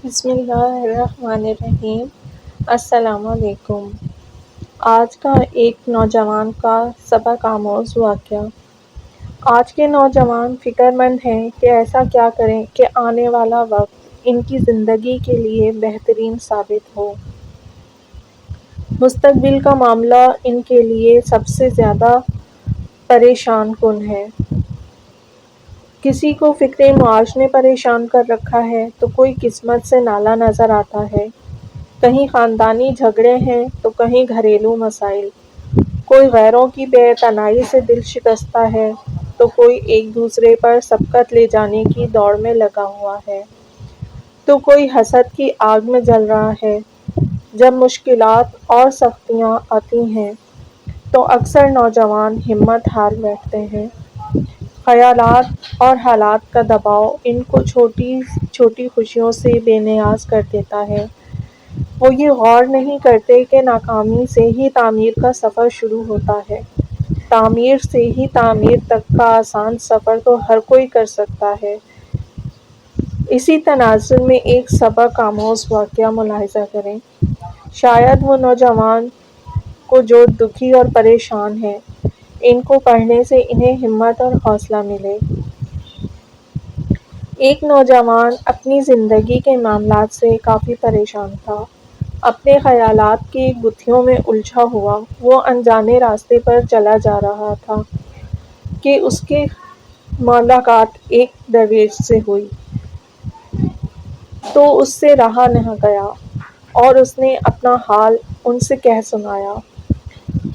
بسم اللہ الرحمن الرحیم۔ السلام علیکم۔ آج کا ایک نوجوان کا سبق آموز واقعہ۔ آج کے نوجوان فکر مند ہیں کہ ایسا کیا کریں کہ آنے والا وقت ان کی زندگی کے لیے بہترین ثابت ہو۔ مستقبل کا معاملہ ان کے لیے سب سے زیادہ پریشان کن ہے۔ کسی کو فکر معاش نے پریشان کر رکھا ہے تو کوئی قسمت سے نالا نظر آتا ہے۔ کہیں خاندانی جھگڑے ہیں تو کہیں گھریلو مسائل۔ کوئی غیروں کی بے اعتنائی سے دل شکستہ ہے تو کوئی ایک دوسرے پر سبقت لے جانے کی دوڑ میں لگا ہوا ہے، تو کوئی حسد کی آگ میں جل رہا ہے۔ جب مشکلات اور سختیاں آتی ہیں تو اکثر نوجوان ہمت ہار بیٹھتے ہیں۔ خیالات اور حالات کا دباؤ ان کو چھوٹی چھوٹی خوشیوں سے بے نیاز کر دیتا ہے۔ وہ یہ غور نہیں کرتے کہ ناکامی سے ہی تعمیر کا سفر شروع ہوتا ہے۔ تعمیر سے ہی تعمیر تک کا آسان سفر تو ہر کوئی کر سکتا ہے۔ اسی تناظر میں ایک سبق آموز واقعہ ملاحظہ کریں۔ شاید وہ نوجوان کو جو دکھی اور پریشان ہیں، ان کو پڑھنے سے انہیں ہمت اور حوصلہ ملے۔ ایک نوجوان اپنی زندگی کے معاملات سے کافی پریشان تھا۔ اپنے خیالات کی گتھیوں میں الجھا ہوا وہ انجانے راستے پر چلا جا رہا تھا کہ اس کی ملاقات ایک درویش سے ہوئی۔ تو اس سے رہا نہ گیا اور اس نے اپنا حال ان سے کہہ سنایا۔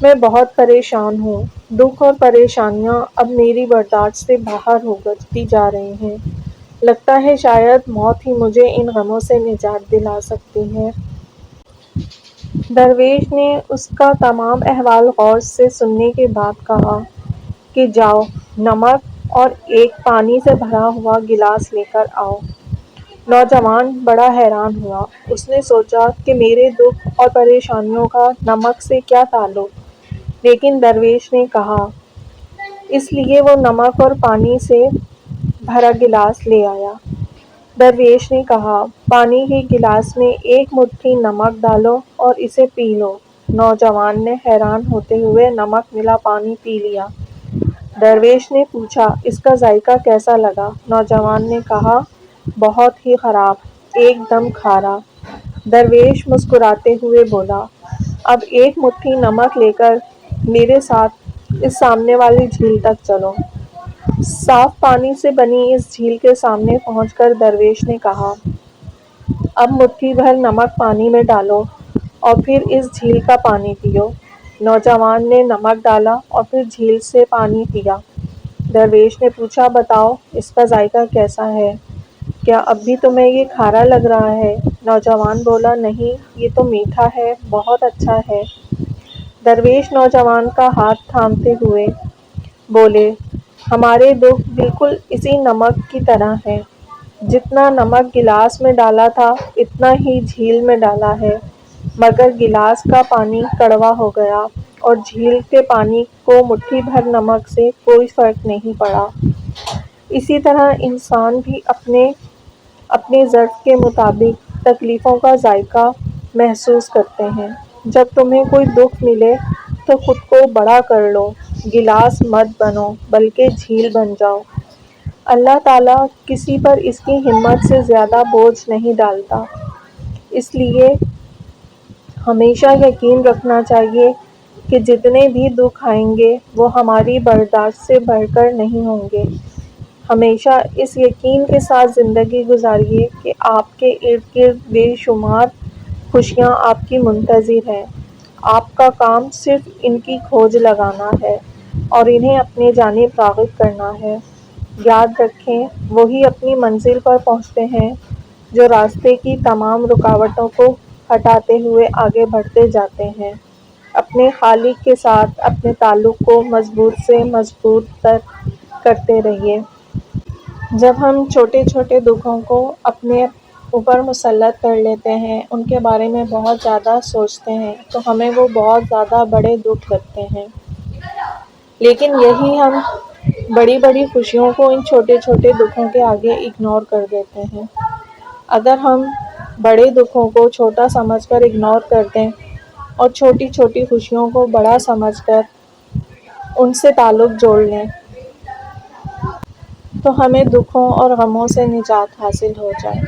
میں بہت پریشان ہوں۔ دکھ اور پریشانیاں اب میری برداشت سے باہر ہوتی جا رہی ہیں۔ لگتا ہے شاید موت ہی مجھے ان غموں سے نجات دلا سکتی ہے۔ درویش نے اس کا تمام احوال غور سے سننے کے بعد کہا کہ جاؤ، نمک اور ایک پانی سے بھرا ہوا گلاس لے کر آؤ۔ نوجوان بڑا حیران ہوا۔ اس نے سوچا کہ میرے دکھ اور پریشانیوں کا نمک سے کیا تعلق؟ لیکن درویش نے کہا، اس لیے وہ نمک اور پانی سے بھرا گلاس لے آیا۔ درویش نے کہا، پانی کے گلاس میں ایک مٹھی نمک ڈالو اور اسے پی لو۔ نوجوان نے حیران ہوتے ہوئے نمک ملا پانی پی لیا۔ درویش نے پوچھا، اس کا ذائقہ کیسا لگا؟ نوجوان نے کہا، بہت ہی خراب، ایک دم کھارا۔ درویش مسکراتے ہوئے بولا، اب ایک مٹھی نمک لے کر میرے ساتھ اس سامنے والی جھیل تک چلو۔ صاف پانی سے بنی اس جھیل کے سامنے پہنچ کر درویش نے کہا، اب مٹھی بھر نمک پانی میں ڈالو اور پھر اس جھیل کا پانی پیو۔ نوجوان نے نمک ڈالا اور پھر جھیل سے پانی پیا۔ درویش نے پوچھا، بتاؤ اس کا ذائقہ کیسا ہے؟ کیا اب بھی تمہیں یہ کھارا لگ رہا ہے؟ نوجوان بولا، نہیں، یہ تو میٹھا ہے، بہت اچھا ہے۔ درویش نوجوان کا ہاتھ تھامتے ہوئے بولے، ہمارے دکھ بالکل اسی نمک کی طرح ہیں۔ جتنا نمک گلاس میں ڈالا تھا اتنا ہی جھیل میں ڈالا ہے، مگر گلاس کا پانی کڑوا ہو گیا اور جھیل کے پانی کو مٹھی بھر نمک سے کوئی فرق نہیں پڑا۔ اسی طرح انسان بھی اپنے ظرف کے مطابق تکلیفوں کا ذائقہ محسوس کرتے ہیں۔ جب تمہیں کوئی دکھ ملے تو خود کو بڑا کر لو، گلاس مت بنو بلکہ جھیل بن جاؤ۔ اللہ تعالیٰ کسی پر اس کی ہمت سے زیادہ بوجھ نہیں ڈالتا۔ اس لیے ہمیشہ یقین رکھنا چاہیے کہ جتنے بھی دکھ آئیں گے وہ ہماری برداشت سے بڑھ کر نہیں ہوں گے۔ ہمیشہ اس یقین کے ساتھ زندگی گزاریے کہ آپ کے ارد گرد بے شمار خوشیاں آپ کی منتظر ہیں۔ آپ کا کام صرف ان کی کھوج لگانا ہے اور انہیں اپنی جانب راغب کرنا ہے۔ یاد رکھیں، وہی اپنی منزل پر پہنچتے ہیں جو راستے کی تمام رکاوٹوں کو ہٹاتے ہوئے آگے بڑھتے جاتے ہیں۔ اپنے خالق کے ساتھ اپنے تعلق کو مضبوط سے مضبوط تر کرتے رہیے۔ جب ہم چھوٹے چھوٹے دکھوں کو اپنے اوپر مسلط کر لیتے ہیں، ان کے بارے میں بہت زیادہ سوچتے ہیں تو ہمیں وہ بہت زیادہ بڑے دکھ لگتے ہیں۔ لیکن یہی ہم بڑی بڑی خوشیوں کو ان چھوٹے چھوٹے دکھوں کے آگے اگنور کر دیتے ہیں۔ اگر ہم بڑے دکھوں کو چھوٹا سمجھ کر اگنور کر دیں اور چھوٹی چھوٹی خوشیوں کو بڑا سمجھ کر ان سے تعلق جوڑ لیں تو ہمیں دکھوں اور غموں سے نجات حاصل ہو جائے۔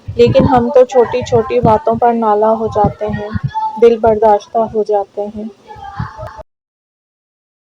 لیکن ہم تو چھوٹی چھوٹی باتوں پر نالاں ہو جاتے ہیں، دل برداشتہ ہو جاتے ہیں۔